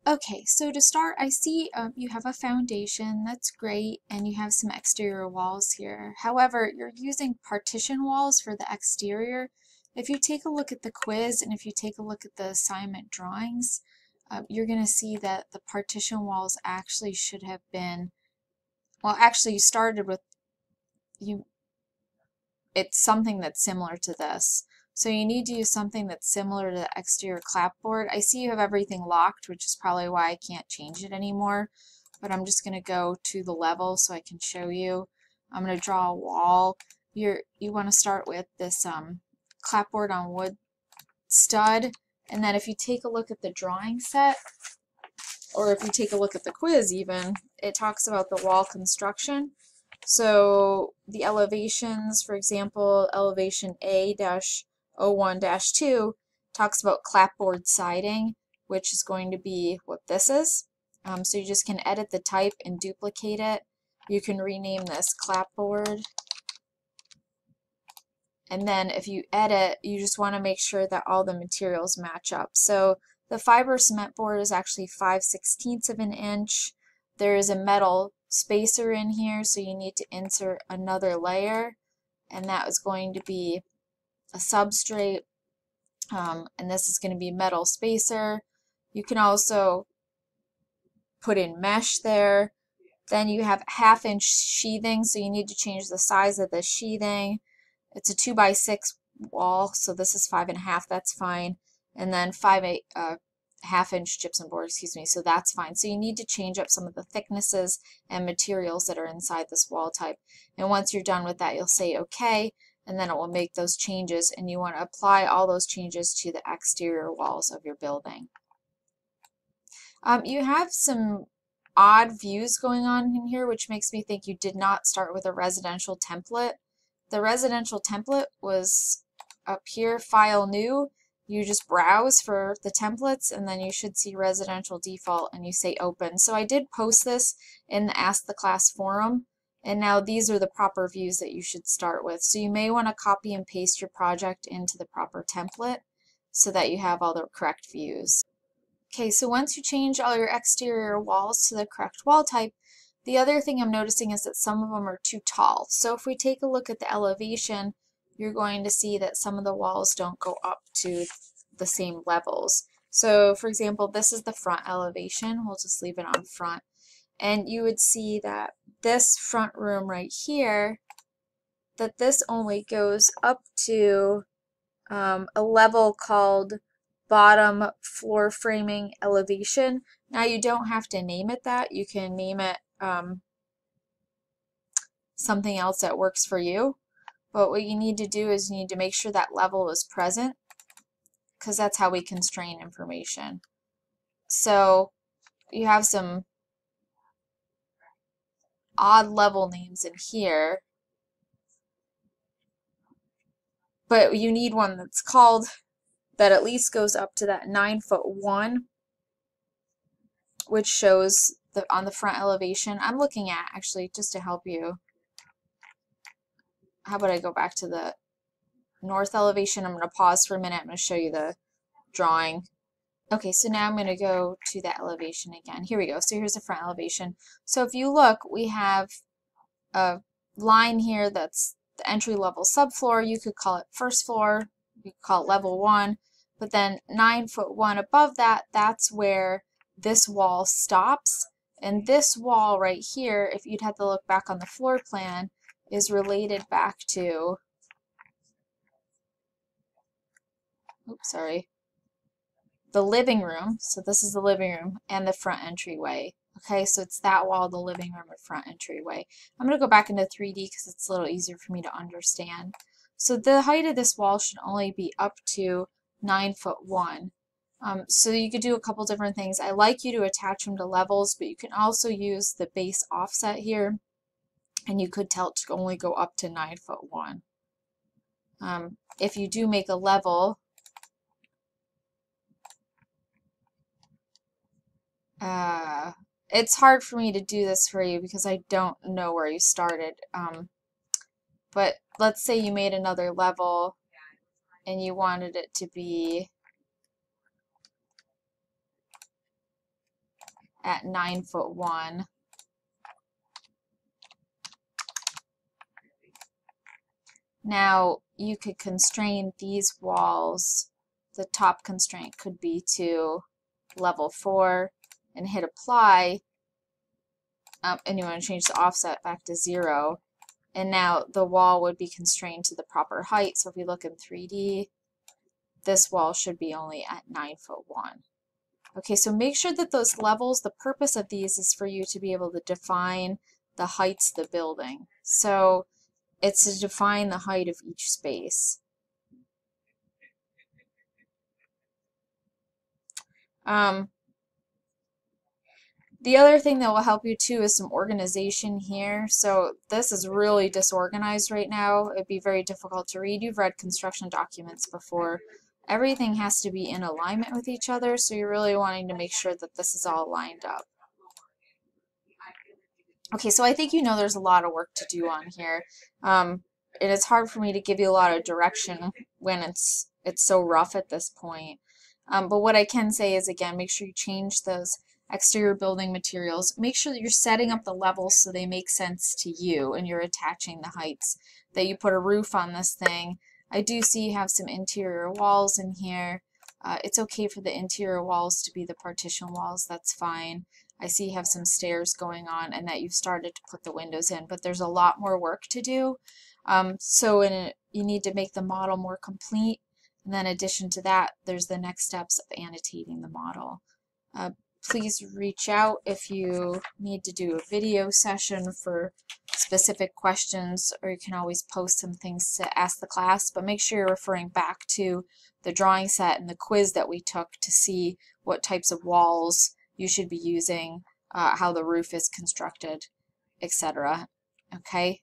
Okay, so to start, I see you have a foundation, that's great, and you have some exterior walls here. However, you're using partition walls for the exterior. If you take a look at the quiz and if you take a look at the assignment drawings, you're going to see that the partition walls actually should have been, well, actually you started with, it's something that's similar to this. So you need to use something that's similar to the exterior clapboard. I see you have everything locked, which is probably why I can't change it anymore. But I'm just going to go to the level so I can show you. I'm going to draw a wall. You want to start with this clapboard on wood stud. And then if you take a look at the drawing set, or if you take a look at the quiz even, it talks about the wall construction. So the elevations, for example, elevation A-01-2 talks about clapboard siding, which is going to be what this is. So you just can edit the type and duplicate it. You can rename this clapboard. And then if you edit, you just want to make sure that all the materials match up. So the fiber cement board is actually 5/16 of an inch. There is a metal spacer in here, so you need to insert another layer, and that is going to be a substrate, and this is going to be metal spacer. You can also put in mesh there. Then you have 1/2 inch sheathing, so you need to change the size of the sheathing. It's a 2x6 wall, so this is 5.5, that's fine. And then 1/2 inch gypsum board, excuse me, so that's fine. So you need to change up some of the thicknesses and materials that are inside this wall type. And once you're done with that, you'll say OK, and then it will make those changes, and you want to apply all those changes to the exterior walls of your building. You have some odd views going on in here, which makes me think you did not start with a residential template. The residential template was up here, File New. You just browse for the templates, and then you should see Residential Default, and you say Open. So I did post this in the Ask the Class forum, and now these are the proper views that you should start with. So you may want to copy and paste your project into the proper template so that you have all the correct views. Okay, so once you change all your exterior walls to the correct wall type, the other thing I'm noticing is that some of them are too tall. So if we take a look at the elevation, you're going to see that some of the walls don't go up to the same levels. So for example, this is the front elevation. We'll just leave it on front. And you would see that this front room right here, that this only goes up to a level called bottom floor framing elevation. Now you don't have to name it that. You can name it something else that works for you. But what you need to do is you need to make sure that level is present, because that's how we constrain information. So you have some odd level names in here, but you need one that's called, that at least goes up to that 9'1", which shows on the front elevation. I'm looking at, actually, just to help you. How about I go back to the north elevation? I'm going to pause for a minute. I'm going to show you the drawing. Okay, so now I'm going to go to that elevation again. Here we go. So here's the front elevation. So if you look, we have a line here that's the entry-level subfloor. You could call it first floor. You could call it level 1. But then 9'1" above that, that's where this wall stops. And this wall right here, if you'd have to look back on the floor plan, is related back to, oops, sorry, the living room. So this is the living room and the front entryway. Okay, so it's that wall, the living room and front entryway. I'm going to go back into 3D because it's a little easier for me to understand. So the height of this wall should only be up to 9'1". So you could do a couple different things. I like you to attach them to levels, but you can also use the base offset here, and you could tell it to only go up to 9'1". If you do make a level, it's hard for me to do this for you because I don't know where you started. But let's say you made another level and you wanted it to be at 9'1". Now you could constrain these walls. The top constraint could be to level 4 and hit apply, and you want to change the offset back to 0. And now the wall would be constrained to the proper height. So if we look in 3D, this wall should be only at 9'1". Okay, so make sure that those levels, the purpose of these is for you to be able to define the heights of the building. So it's to define the height of each space. The other thing that will help you too is some organization here. So this is really disorganized right now. It'd be very difficult to read. You've read construction documents before. Everything has to be in alignment with each other, so you're really wanting to make sure that this is all lined up. Okay, so I think you know there's a lot of work to do on here. And it's hard for me to give you a lot of direction when it's so rough at this point. But what I can say is, again, make sure you change those exterior building materials. Make sure that you're setting up the levels so they make sense to you and you're attaching the heights. That you put a roof on this thing. I do see you have some interior walls in here. It's okay for the interior walls to be the partition walls, that's fine. I see you have some stairs going on and that you've started to put the windows in, but there's a lot more work to do. You need to make the model more complete, and then in addition to that, there's the next steps of annotating the model. Please reach out if you need to do a video session for specific questions, or you can always post some things to ask the class, but make sure you're referring back to the drawing set and the quiz that we took to see what types of walls you should be using, how the roof is constructed, etc. Okay?